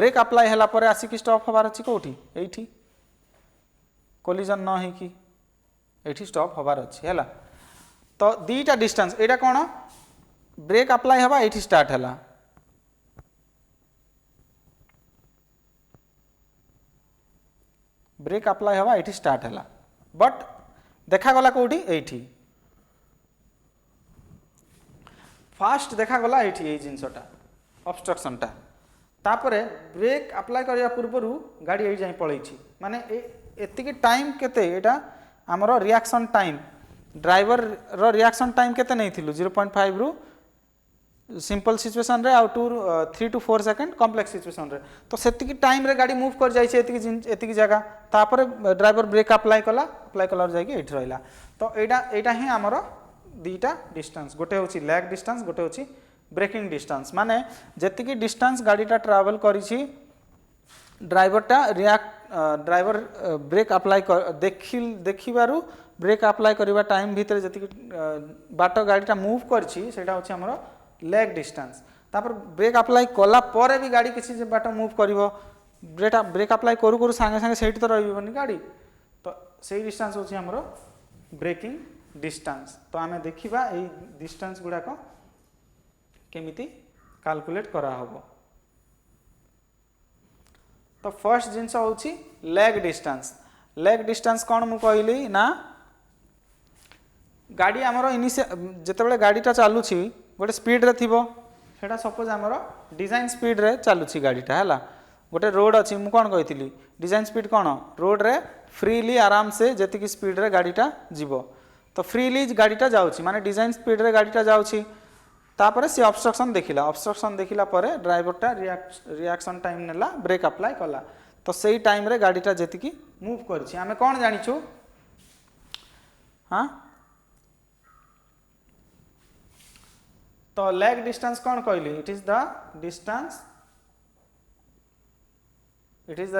Break apply हला परे आसिक stop हबार अछि कोठी एठी कोलिजन न हे कि एठी स्टॉप हबार अछि हला तो दीटा डिस्टेंस एटा कोन ब्रेक अप्लाई हबा एठी स्टार्ट हला ब्रेक अप्लाई हवा एठी स्टार्ट हला बट देखा गला कोठी एठी फास्ट देखा गला एठी ए जिंसटा ऑब्स्ट्रक्शनटा तापरे ब्रेक अप्लाई करिया पूर्वरु गाड़ी ए जाई पळैछि माने एतिकी टाइम केते एटा हमरो रिएक्शन टाइम ड्राइवर रो रिएक्शन टाइम केते नैथिलु 0.5 रु सिंपल सिचुएशन रे आउ 3 to 4 सेकंड कॉम्प्लेक्स सिचुएशन रे तो सेतिकी टाइम रे गाड़ी मूव कर जाई छै एतिकी जगह तापर ड्राइवर ब्रेक अप्लाई कला जाई के एठी रहला तो एटा ही हमरो दीटा डिस्टेंस गोटे होची लैग डिस्टेंस गोटे होची ब्रेकिंग डिस्टेंस माने जेतिकी डिस्टेंस गाड़ीटा ट्रैवल करी छी ड्राइवर ब्रेक अप्लाई देखिबारु ब्रेक अप्लाई करिबा टाइम भीतर जेतिकी बाट गाड़ीटा मूव करछि सेटा होची हमरो लेग डिस्टेंस तापर ब्रेक अप्लाई कला परे भी गाड़ी किसी बाट मूव करिवो ब्रेक अप्लाई करू करू संगे संगे सेठी तो रहिबोनी गाड़ी तो सेही डिस्टेंस होची हमरो ब्रेकिंग डिस्टेंस तो आमे देखिबा एई डिस्टेंस गुडा को केमिति कैलकुलेट करा हबो तो फर्स्ट जिंस होची लेग डिस्टेंस कोन मु कहली ना गाड़ी हमरो जेतेबेले गाड़ीटा चालू छी गोटे स्पीड रे थिबो सेटा सपोज हमरो डिजाइन स्पीड रे चालू छी गाड़ीटा हला गोटे रोड अछि मु कोन कहितली डिजाइन स्पीड कोन रोड रे फ्रीली आराम से जेतिकी स्पीड रे गाड़ीटा जीवो तो फ्रीली गाड़ीटा जाउछि माने डिजाइन स्पीड रे गाड़ीटा जाउछि तापरे से ऑब्स्ट्रक्शन देखिला परे ड्राइवरटा रिएक्शन टाइम नेला ब्रेक अप्लाई कला तो सेही टाइम रे गाड़ीटा जेतिकी मूव करछि हमें कोन जानिछु हां तो लेग डिस्टेंस कौन कहली it is the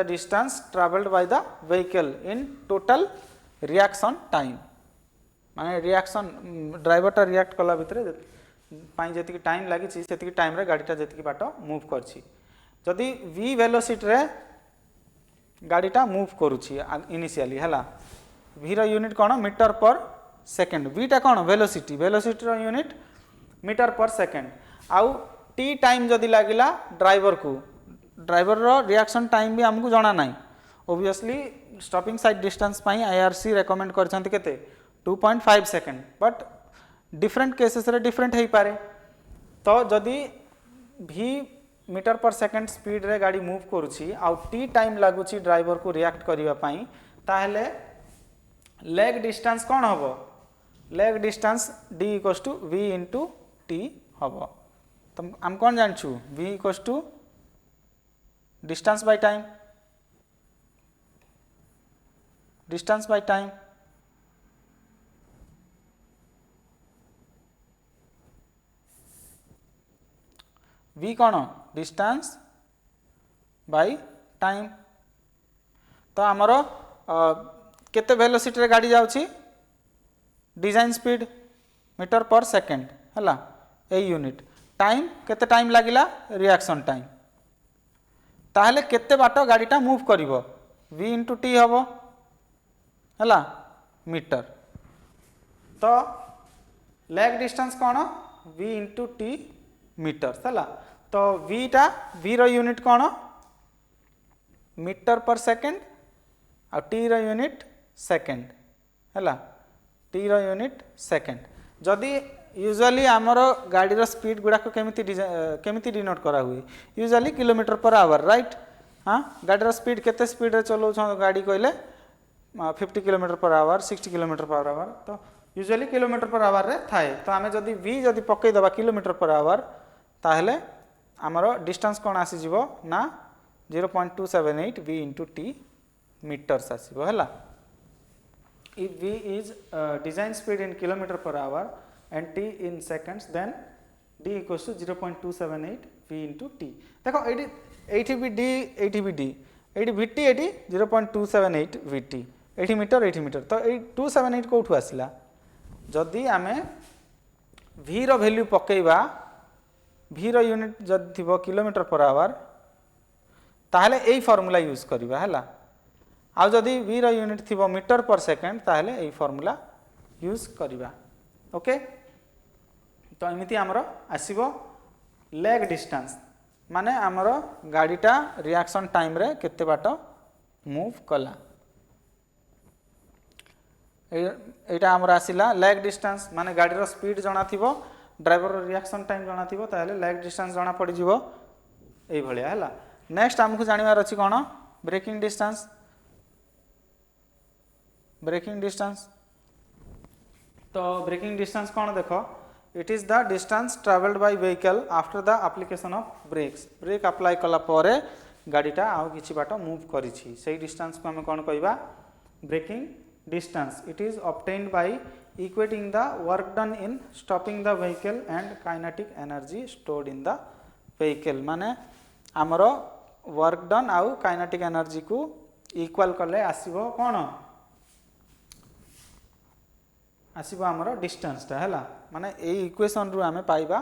distance travelled by the vehicle in total reaction time माने रिएक्शन ड्राइवरटा रिएक्ट कला भितरे पाई जेतिकी टाइम लागि छि सेतिकी टाइम रे गाड़ीटा जेतिकी बाट मूव करछि जदि v वेलोसिटी रे गाड़ीटा मूव करूछि इनिशियली हला v रो यूनिट कोन मीटर पर सेकंड v टा कोन वेलोसिटी रो यूनिट मीटर पर सेकंड आउ टी टाइम जदि लागिला ड्राइवर रो रिएक्शन टाइम भी हमको जाना नहीं ऑब्वियसली स्टॉपिंग साइड डिस्टेंस पाई आईआरसी रेकमेंड करछंती केते 2.5 सेकंड बट डिफरेंट केसेस रे डिफरेंट हेई पारे तो जदि v मीटर पर सेकंड स्पीड रे गाड़ी मूव करूछि आउ टी टाइम लागुछि ड्राइवर को रिएक्ट करिवा पाई ताहले लेग डिस्टेंस कोन हबो leg distance d = v * t हबो तो हम कोन जानछु v = distance by time v cone distance by time तो हमरो केते वेलोसिटी रे गाड़ी जाउछि डिजाइन स्पीड मीटर पर सेकंड हला ए यूनिट टाइम केते टाइम लागिला रिएक्शन टाइम ताहले केते बाटो गाड़ीटा मूव करिवो v * t हबो हला मीटर तो लेग डिस्टेंस कोन v * t मीटर हला तो v रो यूनिट कोन मीटर पर सेकंड आ t रो यूनिट सेकंड हला t रो यूनिट सेकंड जदि यूजुअली हमरो गाड़ी रो स्पीड गुडा को केमिति डिनोट करा हुए usually kilometre per hour right हां गाड़ी रो स्पीड केते स्पीड रे चलो छ गाड़ी कहले 50 kilometre per hour 60 kilometre per hour तो यूजुअली किलोमीटर पर आवर रे थाए तो हमें जदि v जदि पकई दबा किलोमीटर पर आवर ताहले हमरो डिस्टेंस कोन आसी जीवो ना 0.278 v * t मीटर्स आसीबो हला if v is design speed in kilometer per hour and t in seconds then d equals to 0.278 v into t देखो एठी भी d एठी भी d एठी vt एठी 0.278 vt एठी मीटर तो ए 278 कोठु आसिला जदी आमे v रो वैल्यू पकेइबा v रो यूनिट जदी थिबो किलोमीटर पर आवर ताहले एई फॉर्मूला यूज करबा हैला आ जदी v रो यूनिट थिबो मीटर पर सेकंड ताहले एई फॉर्मूला यूज करबा ओके। तो एमिति हमरो आसीबो लेग डिस्टेंस माने हमरो गाड़ीटा रिएक्शन टाइम रे केते बाट मूव कला एटा हमरो आसीला लेग डिस्टेंस माने गाड़ी रो स्पीड जणा थिबो ड्राइवर रो रिएक्शन टाइम जणा थिबो ताहले लेग डिस्टेंस जणा पड़ी जिवो एई भलिया हैला। नेक्स्ट हमकु जानिबार अछि कोन ब्रेकिंग डिस्टेंस तो ब्रेकिंग डिस्टेंस कौन देखो it is the distance travelled by vehicle after the application of brakes brake apply कला परे गाड़ीटा आउ किछि बाट मूव करिछि सेही डिस्टेंस को हम कोन कहबा braking distance it is obtained by equating the work done in stopping the vehicle and kinetic energy stored in the vehicle माने हमरो वर्क डन आउ काइनेटिक एनर्जी को इक्वल कले आसीबो कोन आसीबो हमरो डिस्टेंस टा हैला माने ए इक्वेशन रु हमें पाइबा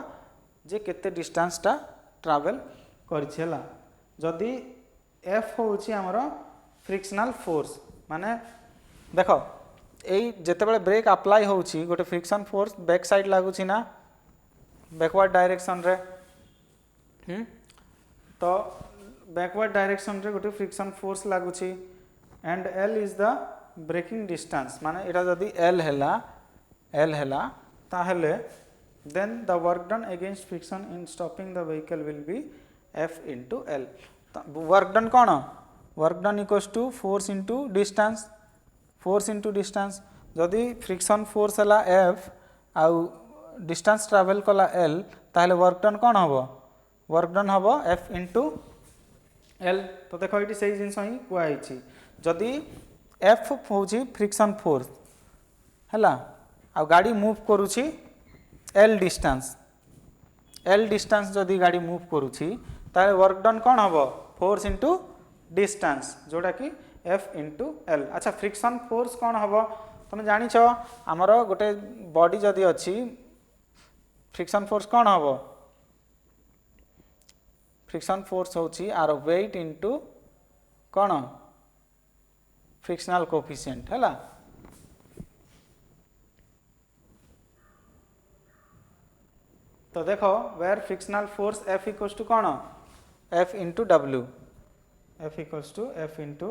जे केते डिस्टेंस टा ट्रैवल करछि हैला जदी f होउछि हमरो फ्रिक्शनल फोर्स माने देखो एई जेते बेले ब्रेक अप्लाई होउछि गोटे फ्रिक्शन फोर्स बैक साइड लागु छि ना बैकवर्ड डायरेक्शन रे तो बैकवर्ड डायरेक्शन रे गोटे फ्रिक्शन फोर्स लागु छि and l is the braking distance माने एटा जदी l हैला ताहले then the work done against friction in stopping the vehicle will be f into l work done cone work done equals to force into distance जदि friction force हला f आउ distance travel कला l ताहले work done कोन हबो work done हबो f into l तो देखो इटी सही जिंस ही कुआ हिची जदि f होउची friction force हला आ गाड़ी मूव करूची l डिस्टेंस जदि गाड़ी मूव करूची ताले वर्क डन कोन हबो फोर्स इनटू डिस्टेंस जोटा कि f इनटू l अच्छा फ्रिक्शन फोर्स कोन हबो तुम जानि छ हमरो गोटे बॉडी जदि अछि फ्रिक्शन फोर्स कोन हबो फ्रिक्शन फोर्स होची आर वेट इनटू कोन फ्रिक्शनल कोएफिशिएंट हैला तो देखो where frictional force F equals to कौन F into W F equals to F into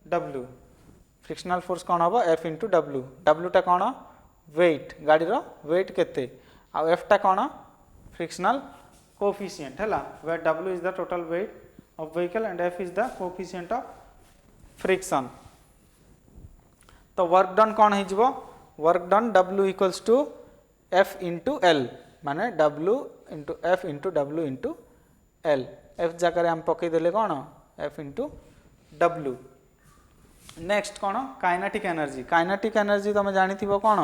W frictional force कौन हम F इंटू W W टा कौन वेट गाड़ी रो वेट केते आ F टा कौन फ्रिक्शनल कोएफिशिएंट हैला where W is the total weight of vehicle and F is the coefficient of friction तो वर्क डन कौन है जीवो work done W equals to F into L माने W into F into W into L F जगह हम पकई देले कौन F इंटू W नेक्स्ट कौन काइनेटिक एनर्जी तुम जानी थी कौन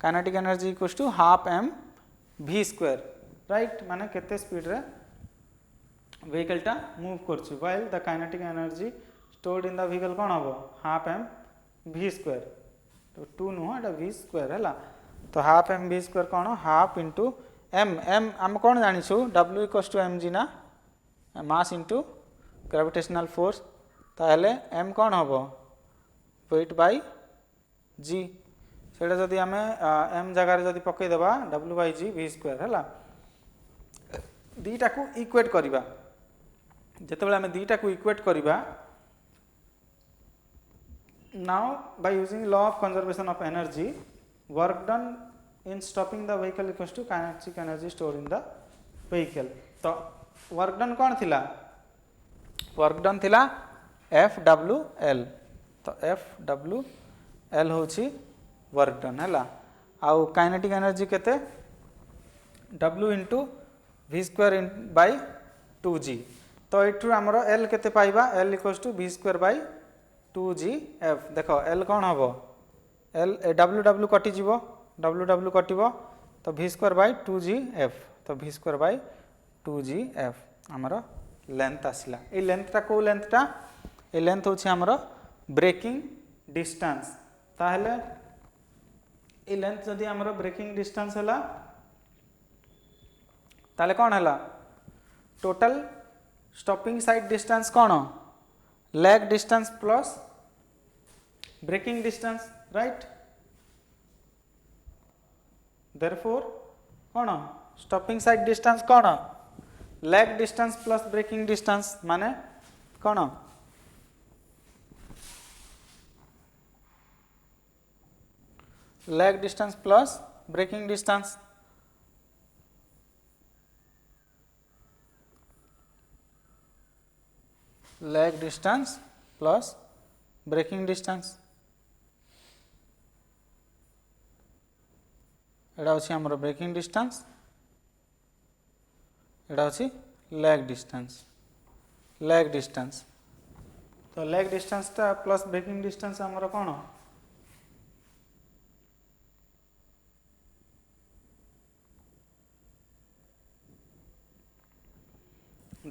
kinetic energy equals to half m v square right माने केते स्पीड रे व्हीकल टा मूव करछि while the kinetic energy stored in the vehicle कौन हबो हाफ m v स्क्वायर तो 2 नुह एटा v स्क्वायर हैला तो हाफ m v स्क्वायर कौन हाफ इंटू m हम कौन जानिछु w इक्वल्स टू mg ना मास इंटू ग्रेविटेशनल फोर्स ताहले m कौन हबो वेट बाय g सेटा जदि हमें m जगह रे जदि पकई देबा w by g v square हैला दीटा को इक्वेट करिबा जते बेला हमें दीटा को इक्वेट करिबा now by using law of conservation of energy work done in stopping the vehicle equals to kinetic energy stored in the vehicle तो वर्क डन कौन थिला वर्क डन थिला FWL तो FWL होची वर्क डन हैला आउ kinetic energy केते W into v square by 2g तो एठू हमरो L केते पाइबा L equals to v square by 2gf देखो L कौन हबो L W कटि जीवो W कटिबो तो v स्क्वायर बाय 2gf तो v स्क्वायर बाय 2gf हमरो लेंथ आसिला ए लेंथटा को लेंथटा ए लेंथ होछि हमरो ब्रेकिंग डिस्टेंस ताहले ए लेंथ जदि हमरो ब्रेकिंग डिस्टेंस हला ताले कोन हला टोटल स्टॉपिंग साइड डिस्टेंस कौन lag distance plus braking distance right therefore कौन स्टॉपिंग साइड डिस्टेंस कौन lag distance plus braking distance माने कौन lag distance plus braking distance lag distance plus braking distance एटा होछि हमर ब्रेकिंग डिस्टेंस एटा होछि लैग डिस्टेंस तो लैग डिस्टेंस टा प्लस ब्रेकिंग डिस्टेंस हमर कोन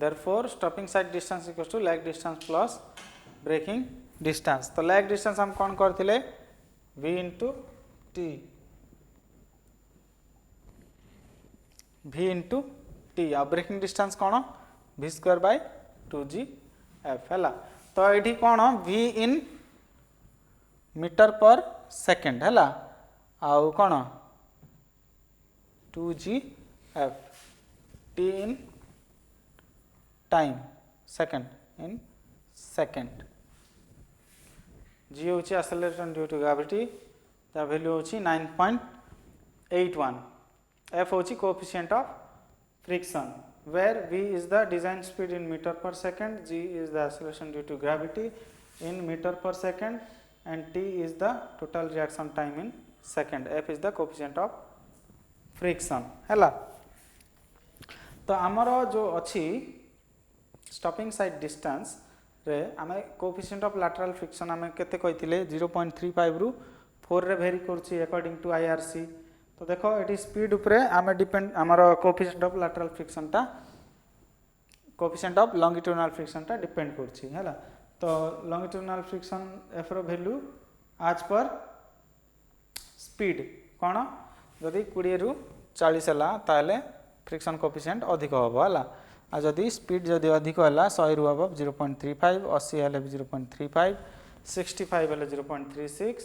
therefore stopping side distance equals to lag distance plus braking distance तो lag distance हम कौन करथिले v into t v into t आ ब्रेकिंग डिस्टेंस कौन v square by 2g f हैला तो एठी कौन v in मीटर पर सेकंड हैला आउ कौन 2g f t in time second in second g होची एक्सेलरेशन ड्यू टू ग्रेविटी ता वैल्यू होची 9.81 f होची coefficient of friction where v is the design speed in meter per second, g is the acceleration due to gravity in meter per second and t is the total reaction time in second, f is the coefficient of friction हैला तो हमरो जो अछि stopping sight distance रे आमे coefficient of lateral friction आमे केते कहिथिले 0.35 रु 4 रे वेरी करछि अकॉर्डिंग टू आईआरसी तो देखो एटी स्पीड ऊपर आमे डिपेंड हमरो कोएफिशिएंट ऑफ लैटरल फ्रिक्शन ता कोएफिशिएंट ऑफ लॉन्गिट्यूडिनल फ्रिक्शन ता डिपेंड करछि हैला तो लॉन्गिट्यूडिनल फ्रिक्शन एफ रो वैल्यू आज पर स्पीड कोन जदी 20 रु 40 हला ताले फ्रिक्शन कोएफिशिएंट अधिक होबो हला आ जदि स्पीड जदि अधिक हला 100 रु अबव 0.35 80 हले 0.35 65 हले 0.36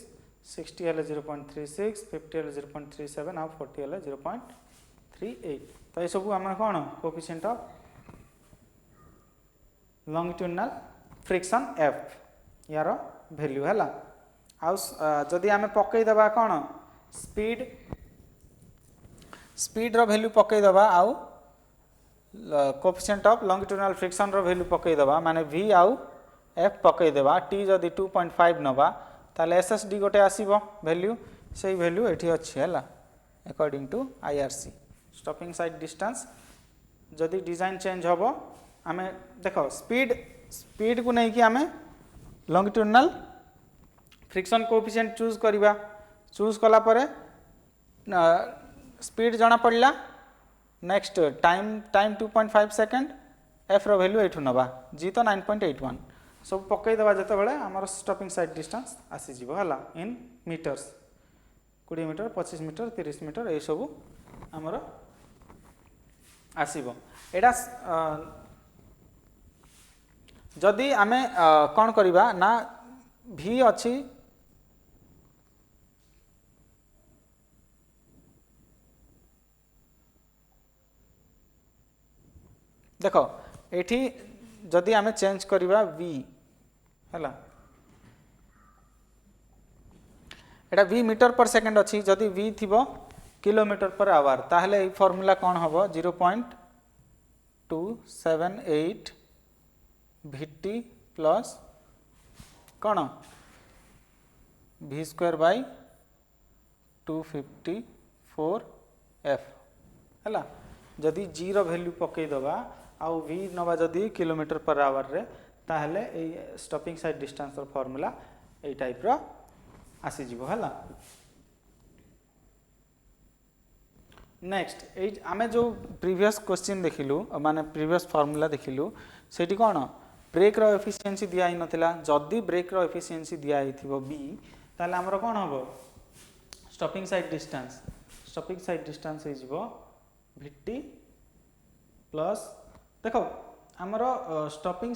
60 हले 0.36 50 हले 0.37 आ 40 हले 0.38 तो ए सब हम कोन coefficient of longitudinal friction f यार वैल्यू हला आ जदि हम पकई दबा कोन स्पीड रो वैल्यू पकई दबा आउ कोएफिशिएंट ऑफ लॉन्गिट्यूडिनल फ्रिक्शन रो वैल्यू पकई दबा माने v आउ f पकई देबा t जदि 2.5 नबा ताले ssd गोटे आसीबो वैल्यू सेही वैल्यू एठी अछि हला according to IRC stopping sight distance जदि डिजाइन चेंज होबो हमें देखो स्पीड को नहीं कि हमें लॉन्गिट्यूडिनल फ्रिक्शन कोएफिशिएंट चूज कला परे स्पीड जना पड़ला नेक्स्ट टाइम 2.5 सेकंड f रो वैल्यू एठु नबा g तो 9.81 सब पकई देबा जते बेले हमर स्टॉपिंग साइड डिस्टेंस आसी जीवो हला in meters 20 meter 25 meter 30 meter ए सब हमर आसीबो एडा जदि आमे कोन करिबा ना v अछि देखो एठी जदि आमे चेंज करिबा v हला एटा v मीटर पर सेकंड अछि जदि v थिबो किलोमीटर पर आवर ताहले ए फार्मूला कोन हबो 0.278 vt प्लस कोन v स्क्वायर बाय 254 f हला जदि g रो वैल्यू पकई दबा आ v नबा जदि किलोमीटर पर आवर रे ताहले ए स्टॉपिंग साइड डिस्टेंस रो फार्मूला ए टाइप रो आसी जीवो हला नेक्स्ट ए आमे जो प्रीवियस क्वेश्चन देखिलु माने प्रीवियस फार्मूला देखिलु सेठी कोन ब्रेक रो एफिशिएंसी दिया हि नथिला जदि ब्रेक रो एफिशिएंसी दिया हिथिबो b ताहले हमरो कोन हबो स्टॉपिंग साइड डिस्टेंस हे जीवो vt प्लस देखो आमर स्टॉपिंग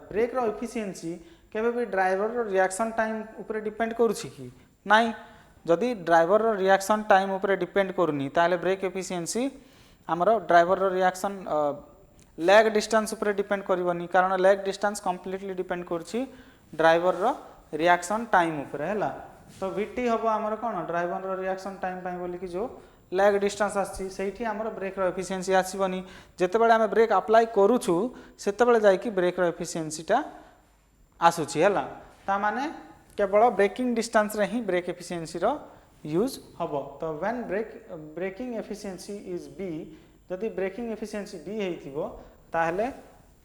ब्रेक रो एफिशिएंसी केबे भी ड्राइवर रो रिएक्शन टाइम ऊपर डिपेंड करूछि कि नाही जदि ड्राइवर रो रिएक्शन टाइम ऊपर डिपेंड करूनी ताले ब्रेक एफिशिएंसी आमर ड्राइवर रो रिएक्शन लैग डिस्टेंस ऊपर डिपेंड करबनी कारण लैग डिस्टेंस कंप्लीटली डिपेंड करछि ड्राइवर रो रिएक्शन टाइम ऊपर हैला तो VT हम आमर कौन ड्राइवर रो रिएक्शन टाइम पाई बोली कि जो लैग डिस्टेंस आसी सेठी आमर ब्रेक रो एफिशिएंसी आसीबनी जेतेबेले आमे ब्रेक अप्लाई करूछु सेतेबेले जाई कि ब्रेक रो एफिशिएंसीटा आसुछि हैला ता माने केवल ब्रेकिंग डिस्टेंस रे ही ब्रेक एफिशिएंसी रो यूज हबो तो when braking efficiency is B जदि ब्रेकिंग एफिशिएंसी B हेइथिबो ताहले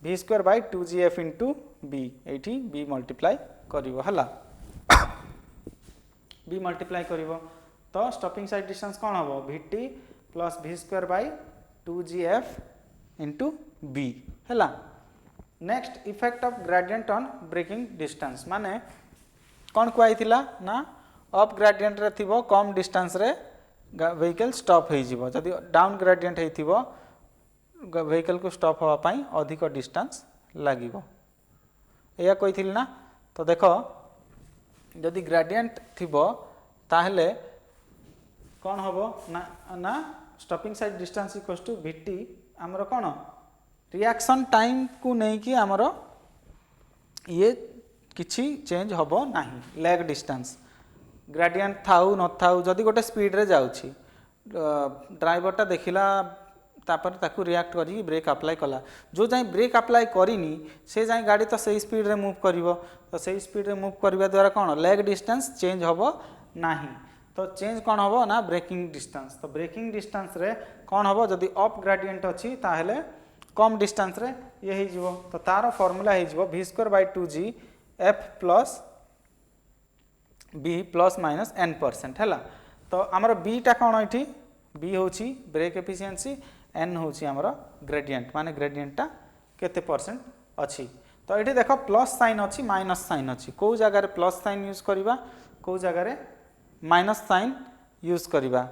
V²/2GF * B एठी B मल्टीप्लाई करिवो हला B मल्टीप्लाई करिवो तो स्टॉपिंग साइड डिस्टेंस कौन हबो VT + V²/2GF * B हला next effect of gradient on braking distance माने कौन कहइथिला ना अप ग्रेडिएंट रे थिबो कम डिस्टेंस रे व्हीकल स्टॉप हो जिवो जदि डाउन ग्रेडिएंट हेथिबो व्हीकल को स्टॉप होवा पाई अधिक डिस्टेंस लागिवो एया कहिथिल ना तो देखो जदि ग्रेडिएंट थिबो ताहले कौन हबो ना स्टॉपिंग साइड डिस्टेंस = VT हमर कौन रिएक्शन टाइम को नहीं कि हमर ये किछि चेंज हबो नाही लैग डिस्टेंस ग्रेडिएंट थाउ न थाउ जदि गोटे स्पीड रे जाउछि ड्राइवरटा देखिला तापर ताकू रिएक्ट करी ब्रेक अप्लाई कला जो जाई ब्रेक अप्लाई करिनी से जाई गाड़ी तो सही स्पीड रे मूव करिवो तो सही स्पीड रे मूव करबा द्वारा कौन लैग डिस्टेंस चेंज हबो नाही तो चेंज कौन हबो ना ब्रेकिंग डिस्टेंस तो ब्रेकिंग डिस्टेंस रे कौन हबो जदि अप ग्रेडिएंट अछि ताहले कम डिस्टेंस रे ये ही जीवो तो तार फार्मूला ही जीवो V²/2GF + B ± n% हैला तो हमर B टा कौन एठी B होची ब्रेक एफिशिएंसी n होची हमर ग्रेडिएंट माने ग्रेडिएंट टा केते परसेंट अछि तो एठी देखो प्लस साइन अछि माइनस साइन अछि को जगह रे प्लस साइन यूज करिबा को जगह रे माइनस साइन यूज करिबा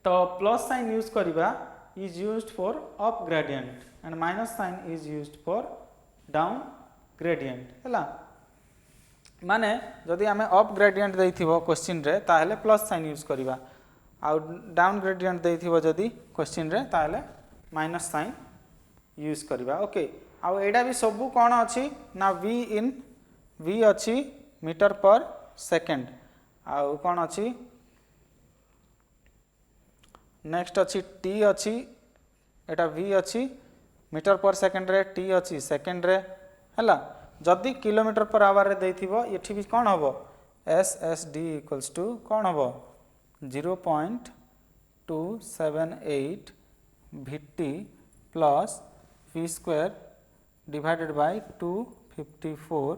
तो प्लस साइन यूज करिबा is used for up gradient and minus sign is used for down gradient हैला माने जदि आमे अप ग्रेडिएंट देइथिबो क्वेश्चन रे ताहले प्लस साइन यूज करिबा आ डाउन ग्रेडिएंट देइथिबो जदि क्वेश्चन रे ताहले माइनस साइन यूज करिबा ओके आ एडा भी सब कोन अछि ना V अछि मीटर पर सेकंड आ कोन अछि नेक्स्ट अच्छी T अच्छी एटा V अच्छी मीटर पर सेकंड रे T अच्छी सेकंड रे हैला जदि किलोमीटर पर आवर रे देथिबो एठी भी कोन हबो SSD = कोन हबो 0.278 VT + V² / 254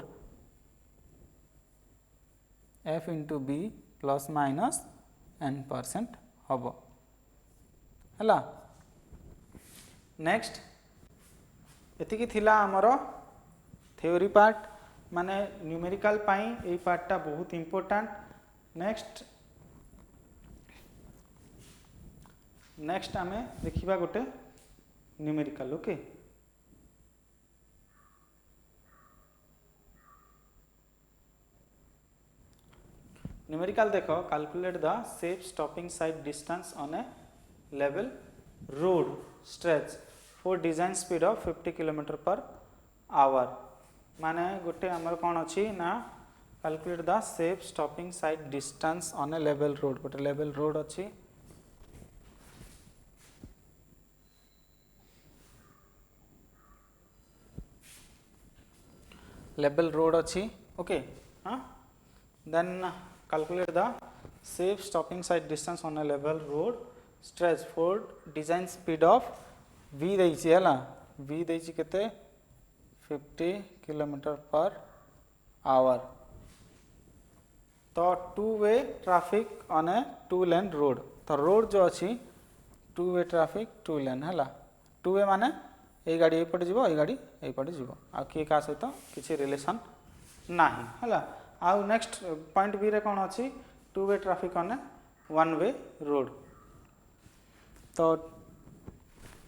F * B ± n% हबो हला नेक्स्ट एतिकी थिला हमरो थ्योरी पार्ट माने न्यूमेरिकल पाई ए पार्टटा बहुत इंपोर्टेंट नेक्स्ट आमे देखिबा गोटे न्यूमेरिकल ओके न्यूमेरिकल देखो calculate the safe stopping sight distance on A level road stretch for design speed of 50 km/h माने गोटे हमर कोन अछि ना calculate the safe stopping sight distance on a level road गोटे लेवल रोड अछि level road अछि ओके हां then calculate the safe stopping sight distance on a level road stretch for design speed of V देइछि हला V देइछि केते 50 km/h तो two way traffic on a 2 lane road तो road जो अछि 2 वे ट्रैफिक 2 लेन हला 2 वे माने ए गाड़ी ए पटे जीवो ए गाड़ी ए पटे जीवो आ के का सहित किछि रिलेशन नाही हला आ नेक्स्ट पॉइंट बी रे कोन अछि 2 वे traffic on A 1 way road तो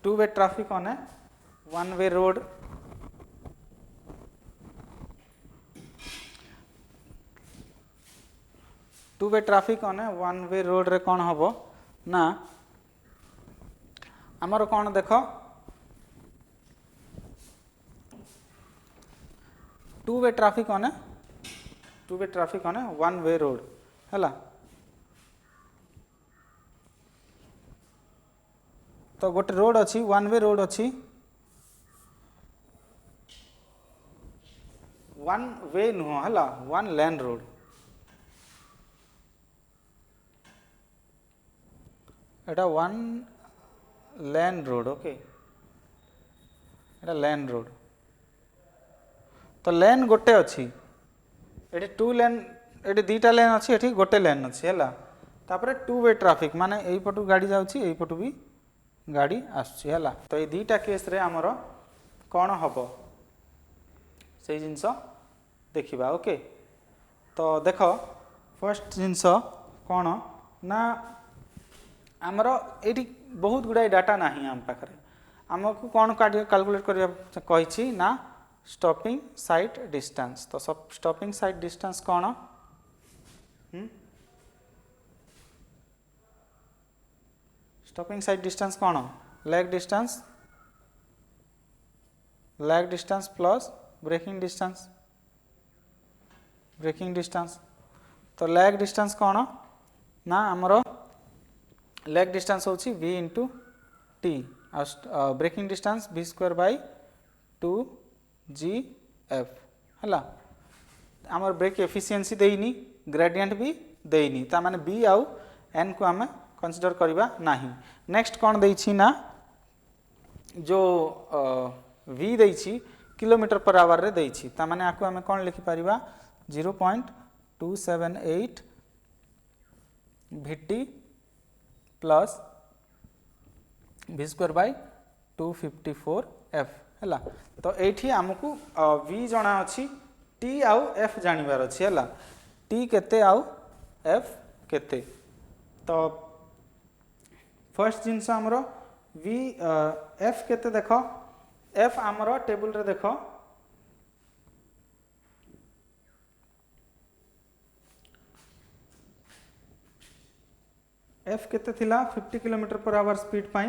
2 वे traffic on A one way road two way traffic अने वन वे रोड रे कौन हम ना आमर कौन देख टू वे ट्राफिक अने वन वे रोड है तो गोटे रोड अच्छी वन वे रोड अच्छी वन वे नुह है वन लेन रोड एटा वन लेन रोड ओके एटा लेन रोड तो लेन गोटे अच्छी ये टू लेन ये दीटा लेन अच्छी ये गोटे लेन अच्छी है तापर टू वे ट्राफिक माने यही पटू गाड़ी जाउची यही पटू भी गाड़ी आसुची है तो ये दीटा केस रे आमर कौन हम से जिनस देखा ओके तो देख फर्स्ट जिनस कौन ना आमर ये बहुत गुड़ाए डाटा ना आम पाखे आमको कौन कैलकुलेट कर ना स्टॉपिंग साइट डिस्टेंस तो स्टॉपिंग साइट डिस्टेंस कौन स्टॉपिंग साइट डिस्टेंस कौन lag distance plus braking distance तो लैग डिस्टेंस कौन ना आमर लैग डिस्टेंस होची v into t braking distance v square by 2gf है आमर ब्रेक एफिशिएंसी देनी ग्रेडियंट भी देनी ता माने b आउ n को आम कंसीडर करवा नहीं नेक्स्ट कौन देछि ना जो v देछि किलोमीटर पर आवर रे देछि ता माने आको आम कौन लिखि परिबा 0.278 vt plus v square bye 254 f है तो ये आमको v जना अच्छी t आउ f जानिबार अच्छी है t केते आउ f केते तो फर्स्ट जिनस आमर v f केते देख f आमर टेबल रे देख f केते थिला 50 किलोमीटर पर आवर स्पीड पाई